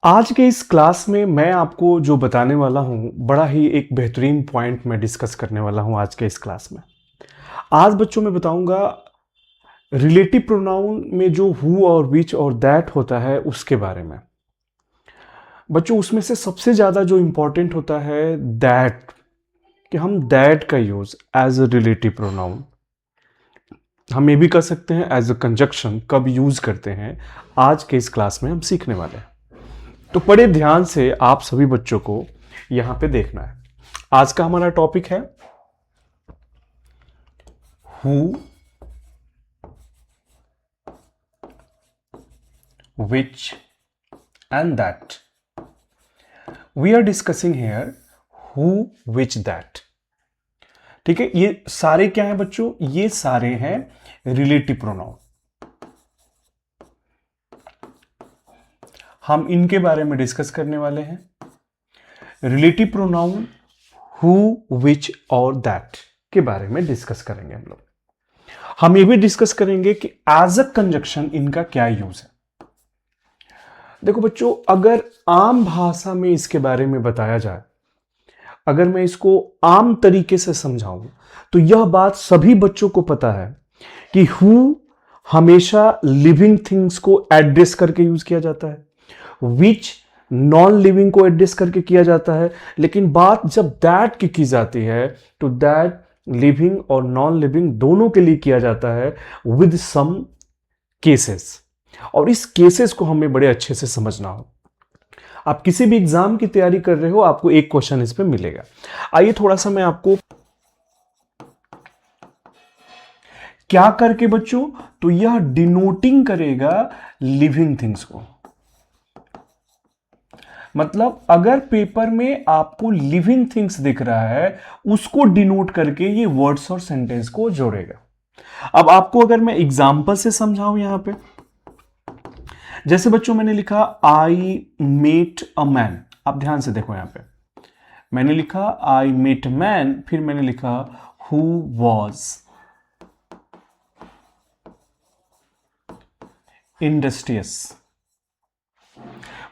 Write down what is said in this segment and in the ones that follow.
आज के इस क्लास में मैं आपको जो बताने वाला हूँ, बड़ा ही एक बेहतरीन पॉइंट मैं डिस्कस करने वाला हूँ आज के इस क्लास में। आज बच्चों मैं बताऊंगा रिलेटिव प्रोनाउन में जो हु और विच और दैट होता है उसके बारे में। बच्चों उसमें से सबसे ज़्यादा जो इम्पोर्टेंट होता है दैट, कि हम दैट का use as a relative pronoun हम ये भी कर सकते हैं एज अ कंजक्शन कब यूज़ करते हैं, आज के इस क्लास में हम सीखने वाले हैं। तो बड़े ध्यान से आप सभी बच्चों को यहां पे देखना है। आज का हमारा टॉपिक है who, which and that. We are discussing here who, which, that. ठीक है, ये सारे क्या हैं बच्चों? ये सारे हैं रिलेटिव प्रोनाउन। हम इनके बारे में डिस्कस करने वाले हैं। रिलेटिव प्रोनाउन हु, विच और दैट के बारे में डिस्कस करेंगे हम लोग। हम ये भी डिस्कस करेंगे कि एज अ कंजक्शन इनका क्या यूज है। देखो बच्चों, अगर आम भाषा में इसके बारे में बताया जाए, अगर मैं इसको आम तरीके से समझाऊं, तो यह बात सभी बच्चों को पता है कि हु हमेशा लिविंग थिंग्स को एड्रेस करके यूज किया जाता है, विच नॉन लिविंग को एड्रेस करके किया जाता है। लेकिन बात जब दैट की जाती है तो दैट लिविंग और नॉन लिविंग दोनों के लिए किया जाता है विद सम केसेस। और इस केसेस को हमें बड़े अच्छे से समझना हो। आप किसी भी एग्जाम की तैयारी कर रहे हो, आपको एक क्वेश्चन इस पे मिलेगा। आइए थोड़ा सा मैं आपको क्या करके बच्चों, तो यह डिनोटिंग करेगा लिविंग थिंग्स को। मतलब अगर पेपर में आपको लिविंग थिंग्स दिख रहा है, उसको डिनोट करके ये वर्ड्स और सेंटेंस को जोड़ेगा। अब आपको अगर मैं एग्जांपल से समझाऊं यहां पे, जैसे बच्चों मैंने लिखा आई मेट अ मैन। आप ध्यान से देखो, यहां पे मैंने लिखा आई मेट मैन, फिर मैंने लिखा हु वॉज इंडस्ट्रियस।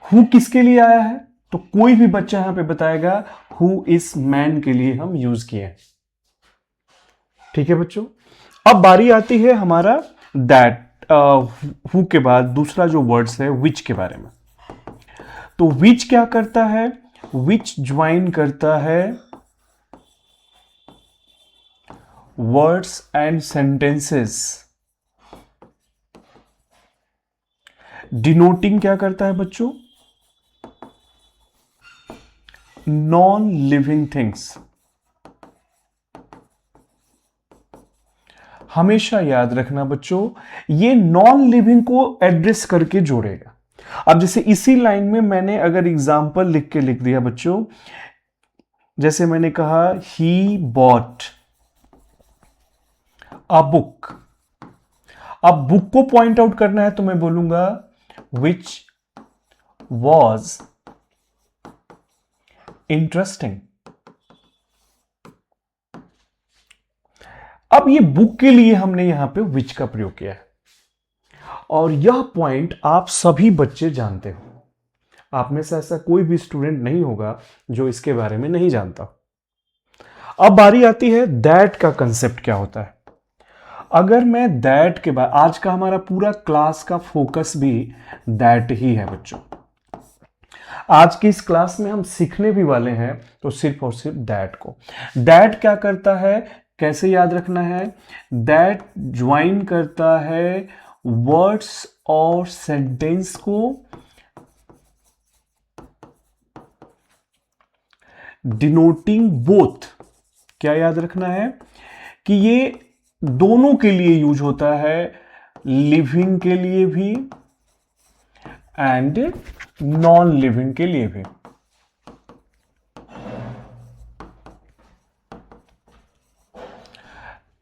हु किसके लिए आया है? तो कोई भी बच्चा यहां पे बताएगा हु इस मैन के लिए हम यूज किए। ठीक है बच्चों, अब बारी आती है हमारा दैट। हु के बाद दूसरा जो वर्ड्स है विच के बारे में। तो विच क्या करता है? विच ज्वाइन करता है वर्ड्स एंड सेंटेंसेस। डिनोटिंग क्या करता है बच्चों? Non living things. हमेशा याद रखना बच्चों, ये नॉन लिविंग को एड्रेस करके जोड़ेगा। अब जैसे इसी लाइन में मैंने अगर एग्जाम्पल लिख के लिख दिया बच्चों, जैसे मैंने कहा ही बॉट अ बुक। अब बुक को पॉइंट आउट करना है तो मैं बोलूंगा विच वॉज इंटरेस्टिंग। अब ये बुक के लिए हमने यहां पे विच का प्रयोग किया है, और यह पॉइंट आप सभी बच्चे जानते हो। आप में से ऐसा कोई भी स्टूडेंट नहीं होगा जो इसके बारे में नहीं जानता। अब बारी आती है दैट का कंसेप्ट क्या होता है। अगर मैं दैट के बाद, आज का हमारा पूरा क्लास का फोकस भी दैट ही है बच्चों। आज की इस क्लास में हम सीखने भी वाले हैं तो सिर्फ और सिर्फ दैट को। दैट क्या करता है, कैसे याद रखना है? दैट ज्वाइन करता है वर्ड्स और सेंटेंस को डिनोटिंग बोथ। क्या याद रखना है? कि ये दोनों के लिए यूज होता है, लिविंग के लिए भी एंड नॉन लिविंग के लिए भी।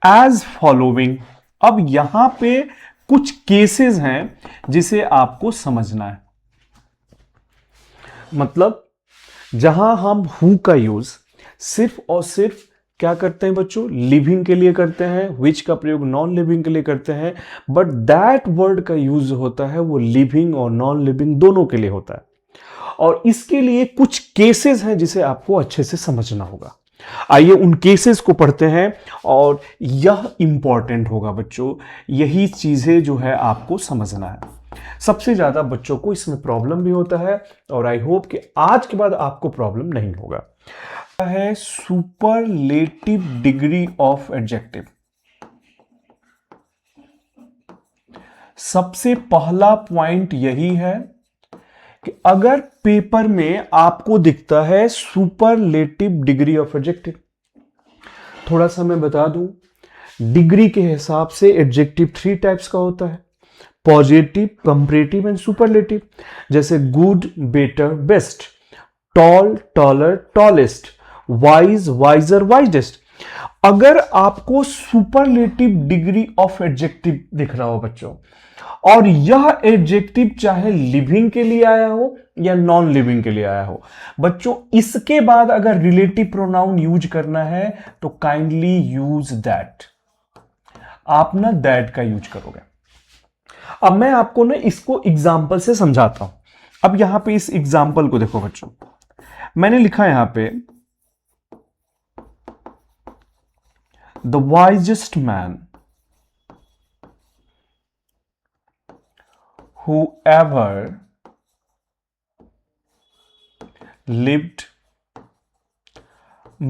As following. अब यहां पे कुछ केसेस हैं जिसे आपको समझना है। मतलब जहां हम हु का यूज सिर्फ और सिर्फ क्या करते हैं बच्चों? लिविंग के लिए करते हैं। विच का प्रयोग नॉन लिविंग के लिए करते हैं। बट दैट वर्ड का यूज होता है वो लिविंग और नॉन लिविंग दोनों के लिए होता है। और इसके लिए कुछ केसेस हैं जिसे आपको अच्छे से समझना होगा। आइए उन केसेस को पढ़ते हैं और यह इंपॉर्टेंट होगा बच्चों, यही चीजें जो है आपको समझना है। सबसे ज्यादा बच्चों को इसमें प्रॉब्लम भी होता है और आई होप कि आज के बाद आपको प्रॉब्लम नहीं होगा। है सुपरलेटिव डिग्री ऑफ एडजेक्टिव। सबसे पहला पॉइंट यही है कि अगर पेपर में आपको दिखता है सुपरलेटिव डिग्री ऑफ एडजेक्टिव, थोड़ा सा मैं बता दूं, डिग्री के हिसाब से एडजेक्टिव 3 टाइप्स का होता है, पॉजिटिव, कंपैरेटिव एंड सुपरलेटिव। जैसे good, better, best, tall, taller, tallest, wise, wiser, wisest. अगर आपको सुपरलेटिव डिग्री ऑफ एडजेक्टिव दिख रहा हो बच्चों, और यह एडजेक्टिव चाहे लिविंग के लिए आया हो या नॉन लिविंग के लिए आया हो, बच्चों इसके बाद अगर रिलेटिव प्रोनाउन यूज करना है तो काइंडली यूज दैट। आप ना दैट का यूज करोगे। अब मैं आपको ना इसको एग्जाम्पल से समझाता हूं। अब यहां पे इस एग्जाम्पल को देखो बच्चों, मैंने लिखा यहां पे the wisest man whoever lived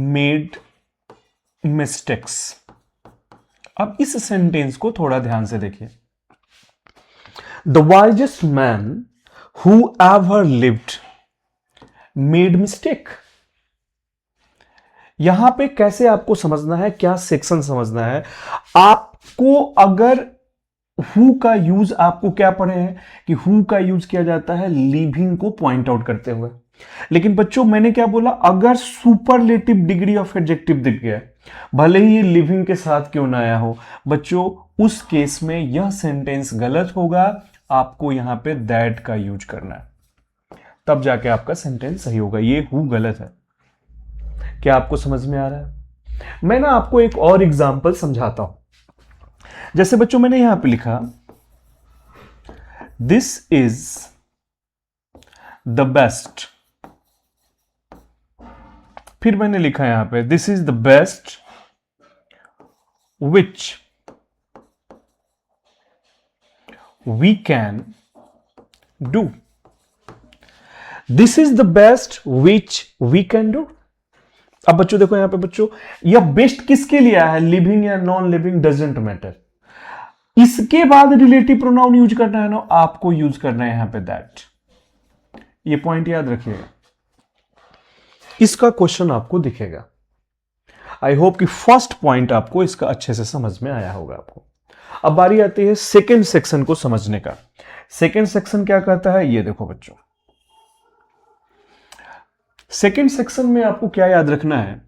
made mistakes। अब इस सेंटेंस को थोड़ा ध्यान से देखिए। The wisest man who ever lived made mistake। यहां पे कैसे आपको समझना है, क्या सेक्शन समझना है आपको। अगर हु का यूज आपको क्या पढ़े हैं कि हु का यूज किया जाता है लिविंग को पॉइंट आउट करते हुए, लेकिन बच्चों मैंने क्या बोला, अगर सुपरलेटिव डिग्री ऑफ एडजेक्टिव दिख गया, भले ही ये लिविंग के साथ क्यों ना आया हो बच्चों, उस केस में यह सेंटेंस गलत होगा। आपको यहां पे दैट का यूज करना है, तब जाके आपका सेंटेंस सही होगा। ये हु गलत है। क्या आपको समझ में आ रहा है? मैं ना आपको एक और एग्जांपल समझाता हूं। जैसे बच्चों मैंने यहां पे लिखा दिस इज द बेस्ट, फिर मैंने लिखा यहां पे this is the best which we can do. This is the best which we can do. अब बच्चों देखो यहां पे बच्चों, यह बेस्ट किसके लिए आया है, लिविंग या नॉन लिविंग डजेंट मैटर। इसके बाद रिलेटिव प्रोनाउन यूज करना है ना, आपको यूज करना है यहां पे दैट। ये पॉइंट याद रखिएगा, इसका क्वेश्चन आपको दिखेगा। आई होप कि फर्स्ट पॉइंट आपको इसका अच्छे से समझ में आया होगा आपको। अब बारी आती है सेकेंड सेक्शन को समझने का। सेकेंड सेक्शन क्या कहता है, ये देखो बच्चों, सेकेंड सेक्शन में आपको क्या याद रखना है,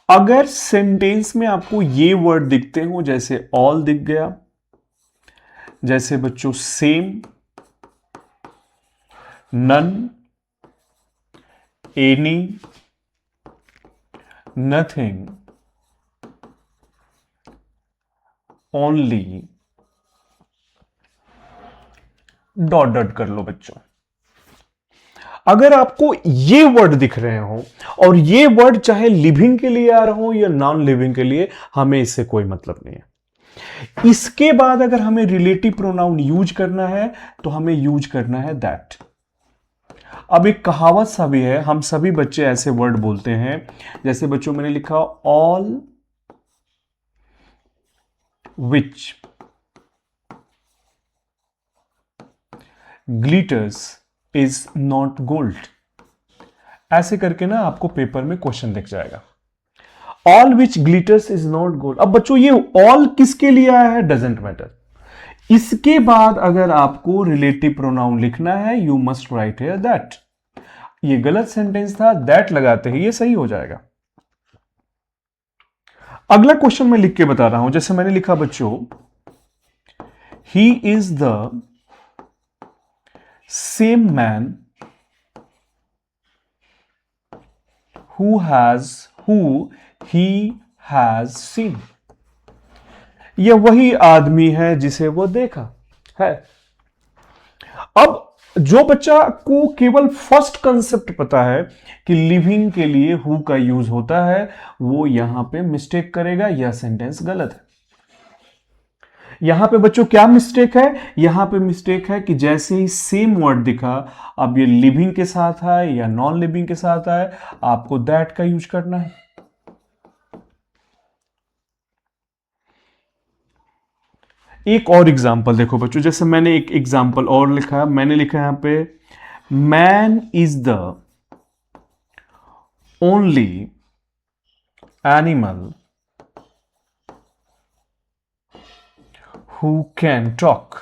अगर सेंटेंस में आपको ये वर्ड दिखते हो, जैसे ऑल दिख गया, जैसे बच्चों same, none, any, nothing, only, dot dot कर लो बच्चों। अगर आपको ये वर्ड दिख रहे हो और ये वर्ड चाहे लिविंग के लिए आ रहा हो या नॉन लिविंग के लिए, हमें इससे कोई मतलब नहीं है। इसके बाद अगर हमें रिलेटिव प्रोनाउन यूज करना है तो हमें यूज करना है दैट। अब एक कहावत सा भी है, हम सभी बच्चे ऐसे वर्ड बोलते हैं, जैसे बच्चों मैंने लिखा all which glitters is not gold. ऐसे करके ना आपको पेपर में क्वेश्चन दिख जाएगा, all which glitters is not gold. अब बच्चों ये ऑल किसके लिए आया है, डजेंट मैटर। इसके बाद अगर आपको रिलेटिव प्रोनाउन लिखना है, you must write here that. ये गलत सेंटेंस था, दैट लगाते ही ये सही हो जाएगा। अगला क्वेश्चन मैं लिख के बता रहा हूं, जैसे मैंने लिखा बच्चों he is the same man who he has seen। यह वही आदमी है जिसे वो देखा है। अब जो बच्चा को केवल फर्स्ट कंसेप्ट पता है कि लिविंग के लिए हु का यूज होता है, वो यहां पे मिस्टेक करेगा, यह सेंटेंस गलत है। यहां पे बच्चों क्या मिस्टेक है? यहां पे मिस्टेक है कि जैसे ही सेम वर्ड दिखा, अब ये लिविंग के साथ है या नॉन लिविंग के साथ है, आपको दैट का यूज करना है। एक और एग्जाम्पल देखो बच्चों, जैसे मैंने एक एग्जाम्पल और लिखा, मैंने लिखा यहां पे man is the only animal who can talk.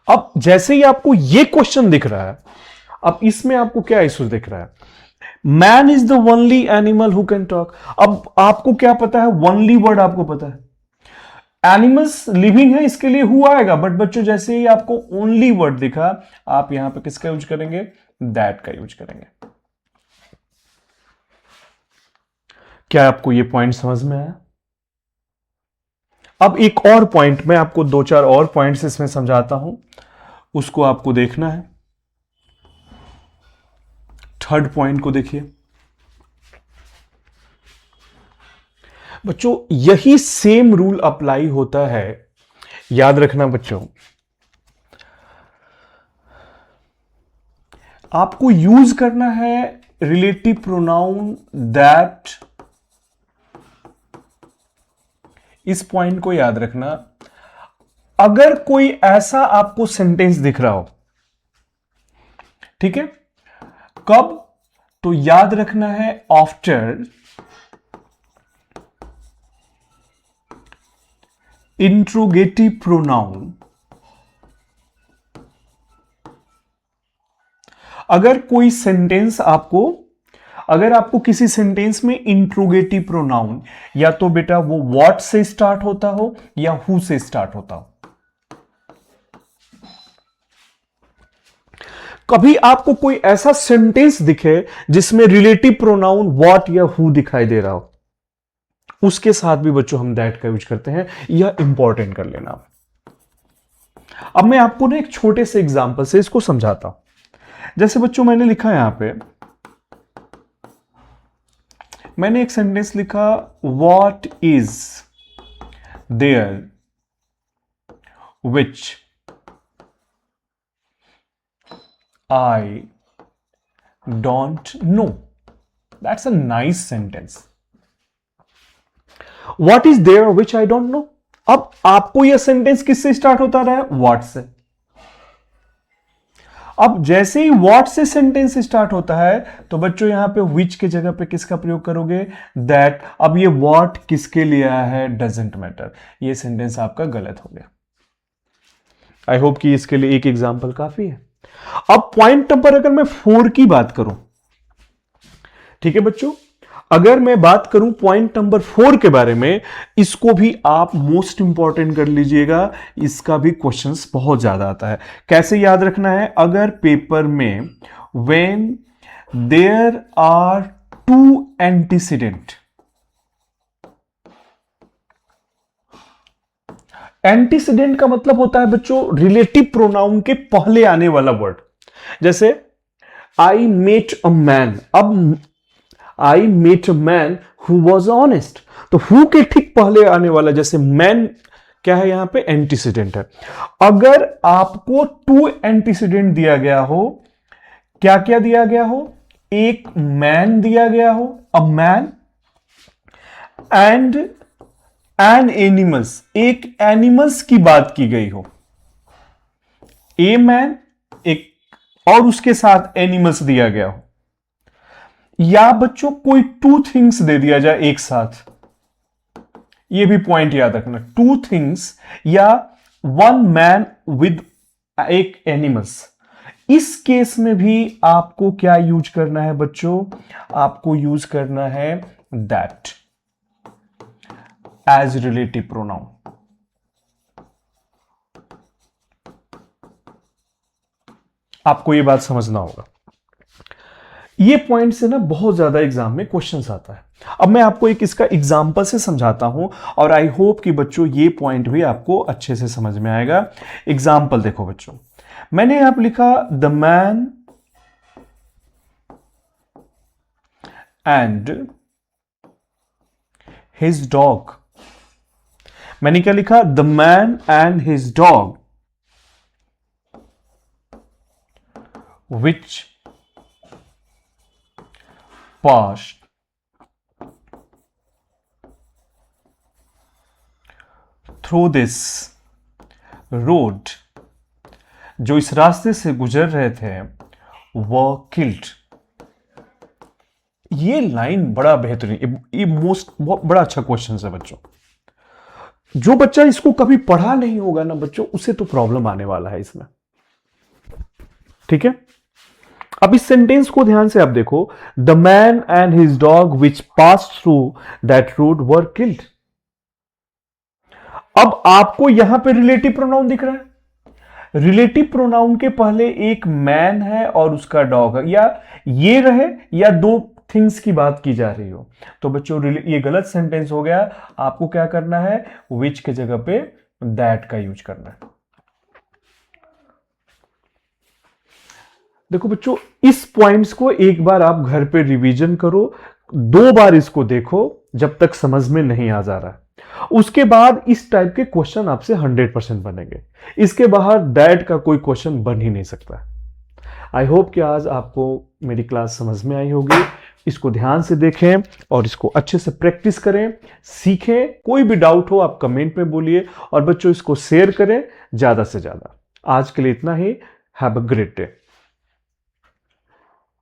अब जैसे ही आपको ये क्वेश्चन दिख रहा है, अब इसमें आपको क्या इश्यू दिख रहा है? Man is the only animal who can talk. अब आपको क्या पता है? ओनली वर्ड आपको पता है, एनिमल्स लिविंग है, इसके लिए हु आएगा। बट बच्चों जैसे ही आपको ओनली वर्ड दिखा, आप यहां पे किसका यूज करेंगे? दैट का यूज करेंगे। क्या आपको ये पॉइंट समझ में आया? अब एक और पॉइंट, मैं आपको दो चार और पॉइंट्स इसमें समझाता हूं, उसको आपको देखना है। थर्ड पॉइंट को देखिए बच्चों, यही सेम रूल अप्लाई होता है, याद रखना बच्चों। आपको यूज करना है रिलेटिव प्रोनाउन दैट। इस पॉइंट को याद रखना। अगर कोई ऐसा आपको सेंटेंस दिख रहा हो, ठीक है, कब? तो याद रखना है आफ्टर इंट्रोगेटिव प्रोनाउन। अगर कोई सेंटेंस आपको, अगर आपको किसी सेंटेंस में इंट्रोगेटिव प्रोनाउन, या तो बेटा वो व्हाट से स्टार्ट होता हो या हु से स्टार्ट होता हो, कभी आपको कोई ऐसा सेंटेंस दिखे जिसमें रिलेटिव प्रोनाउन व्हाट या हु दिखाई दे रहा हो, उसके साथ भी बच्चों हम दैट का यूज करते हैं। यह इंपॉर्टेंट कर लेना। अब मैं आपको ना एक छोटे से एग्जांपल से इसको समझाता हूं। जैसे बच्चों मैंने लिखा यहां पे, मैंने एक सेंटेंस लिखा, what is there which I don't know. That's a nice sentence. What is there which I don't know. अब आपको यह सेंटेंस किससे स्टार्ट होता रहा है? व्हाट से। अब जैसे ही व्हाट से सेंटेंस स्टार्ट होता है, तो बच्चों यहां पे विच के जगह पे किसका प्रयोग करोगे? दैट। अब ये व्हाट किसके लिए आया है? Doesn't matter. ये सेंटेंस आपका गलत हो गया। आई होप कि इसके लिए एक एग्जांपल काफी है। अब पॉइंट नंबर अगर मैं 4 की बात करूं, ठीक है बच्चों, अगर मैं बात करूं पॉइंट नंबर 4 के बारे में, इसको भी आप मोस्ट इंपॉर्टेंट कर लीजिएगा। इसका भी क्वेश्चंस बहुत ज्यादा आता है। कैसे याद रखना है? अगर पेपर में when there are two antecedent, antecedent का मतलब होता है बच्चों रिलेटिव प्रोनाउन के पहले आने वाला वर्ड। जैसे आई मेट अ मैन, अब I met a man who was honest, तो हु के ठीक पहले आने वाला, जैसे मैन क्या है यहां पे? एंटीसीडेंट है। अगर आपको टू एंटीसीडेंट दिया गया हो, क्या क्या दिया गया हो? एक मैन दिया गया हो, a man, and an animals, एक एनिमल्स की बात की गई हो, ए मैन एक, और उसके साथ एनिमल्स दिया गया हो, या बच्चों कोई टू थिंग्स दे दिया जाए एक साथ। ये भी पॉइंट याद रखना, टू थिंग्स या वन मैन विद एक एनिमल्स। इस केस में भी आपको क्या यूज करना है बच्चों? आपको यूज करना है दैट एज रिलेटिव प्रोनाउन। आपको यह बात समझना होगा। ये पॉइंट से ना बहुत ज्यादा एग्जाम में क्वेश्चंस आता है। अब मैं आपको एक इसका एग्जाम्पल से समझाता हूं और आई होप कि बच्चों ये पॉइंट भी आपको अच्छे से समझ में आएगा। एग्जाम्पल देखो बच्चों, मैंने यहां पर लिखा the man and his dog. मैंने क्या लिखा? The man and his dog which passed through this road, जो इस रास्ते से गुजर रहे थे, were killed। ये लाइन बड़ा बेहतरीन, ये बहुत बड़ा अच्छा क्वेश्चन है बच्चों। जो बच्चा इसको कभी पढ़ा नहीं होगा ना बच्चों, उसे तो प्रॉब्लम आने वाला है इसमें, ठीक है। अब इस सेंटेंस को ध्यान से आप देखो, the man and his dog which pass through that road were killed. अब आपको यहां पे रिलेटिव प्रोनाउन दिख रहा है। रिलेटिव प्रोनाउन के पहले एक मैन है और उसका डॉग है, या ये रहे या दो थिंग्स की बात की जा रही हो, तो बच्चों ये गलत सेंटेंस हो गया। आपको क्या करना है? विच के जगह पे दैट का यूज करना है। देखो बच्चों, इस पॉइंट्स को एक बार आप घर पे रिवीजन करो, 2 बार इसको देखो जब तक समझ में नहीं आ जा रहा। उसके बाद इस टाइप के क्वेश्चन आपसे 100% बनेंगे। इसके बाहर दैट का कोई क्वेश्चन बन ही नहीं सकता। आई होप कि आज आपको मेरी क्लास समझ में आई होगी। इसको ध्यान से देखें और इसको अच्छे से प्रैक्टिस करें, सीखें। कोई भी डाउट हो आप कमेंट में बोलिए, और बच्चों इसको शेयर करें ज्यादा से ज्यादा। आज के लिए इतना ही। Have a great day.